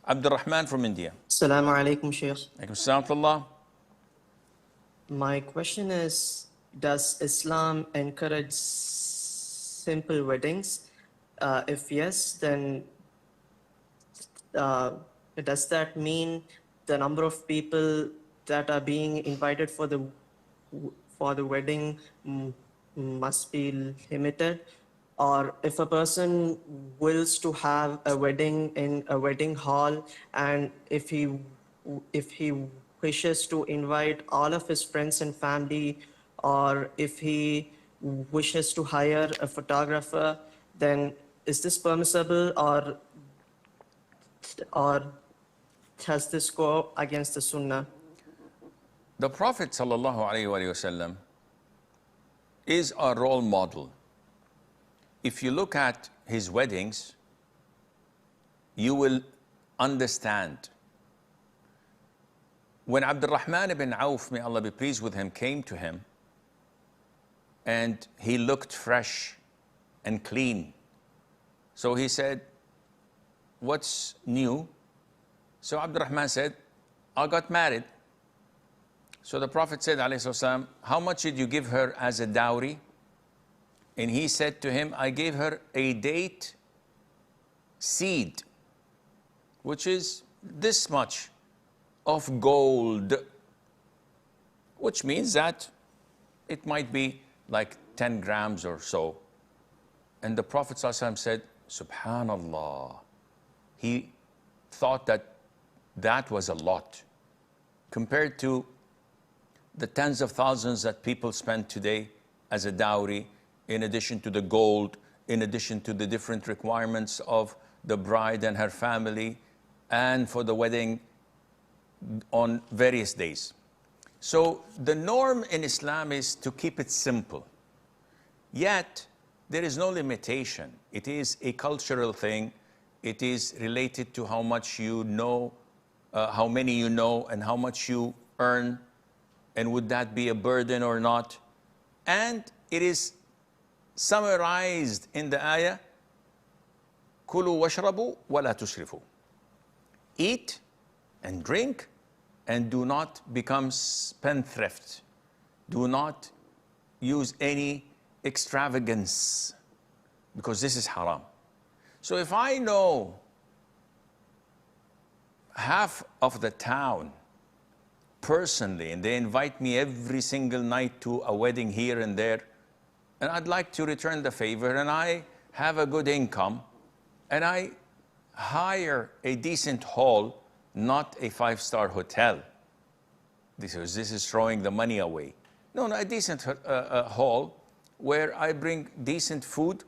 Abdurrahman from India. Assalamu alaikum, Sheikh. Alaikum assalam wa rahmatullah. My question is, does Islam encourage simple weddings? If yes, then does that mean the number of people that are being invited for the wedding must be limited? Or if a person wills to have a wedding in a wedding hall, and if he wishes to invite all of his friends and family, or if he wishes to hire a photographer, then is this permissible, or does this go against the Sunnah? The Prophet ﷺ is our role model. If you look at his weddings, you will understand. When Abdurrahman ibn Auf, may Allah be pleased with him, came to him, and he looked fresh and clean. So he said, "What's new?" So Abdurrahman said, "I got married." So the Prophet said, "Alayhi, how much did you give her as a dowry?" And he said to him, "I gave her a date seed, which is this much of gold," which means that it might be like 10 grams or so. And the Prophet ﷺ said, "Subhanallah." He thought that that was a lot compared to the tens of thousands that people spend today as a dowry, in addition to the gold, in addition to the different requirements of the bride and her family, and for the wedding on various days. So the norm in Islam is to keep it simple. Yet, there is no limitation. It is a cultural thing. It is related to how much you know, how many you know, and how much you earn, and would that be a burden or not. And it is summarized in the ayah, "Kulu washrabu wa la tusrifu." Eat and drink, and do not become spendthrift. Do not use any extravagance, because this is haram. So if I know half of the town personally, and they invite me every single night to a wedding here and there, and I'd like to return the favor, and I have a good income, and I hire a decent hall, not a five-star hotel. This is throwing the money away. No, a decent hall where I bring decent food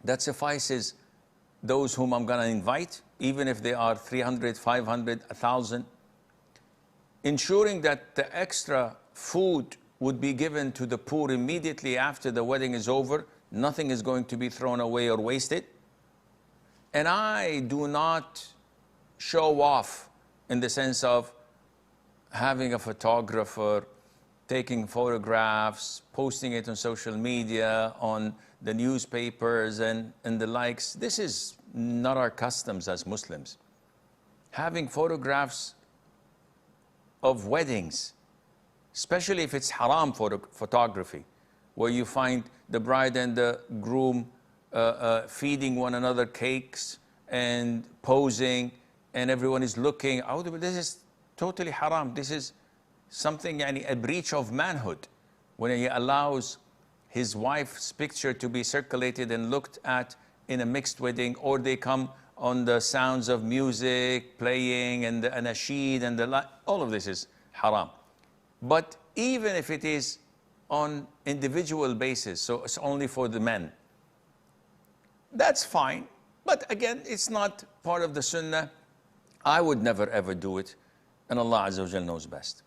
that suffices those whom I'm going to invite, even if they are 300, 500, 1,000. Ensuring that the extra food would be given to the poor immediately after the wedding is over. Nothing is going to be thrown away or wasted. And I do not show off in the sense of having a photographer, taking photographs, posting it on social media, on the newspapers and the likes. This is not our customs as Muslims. Having photographs of weddings, especially if it's haram photography, where you find the bride and the groom feeding one another cakes and posing, and everyone is looking. This is totally haram. This is something, a breach of manhood, when he allows his wife's picture to be circulated and looked at in a mixed wedding, or they come on the sounds of music playing and the anasheed and the like. All of this is haram. But even if it is on individual basis, so it's only for the men, that's fine. But again, it's not part of the sunnah. I would never ever do it, and Allah Azza wa Jal knows best.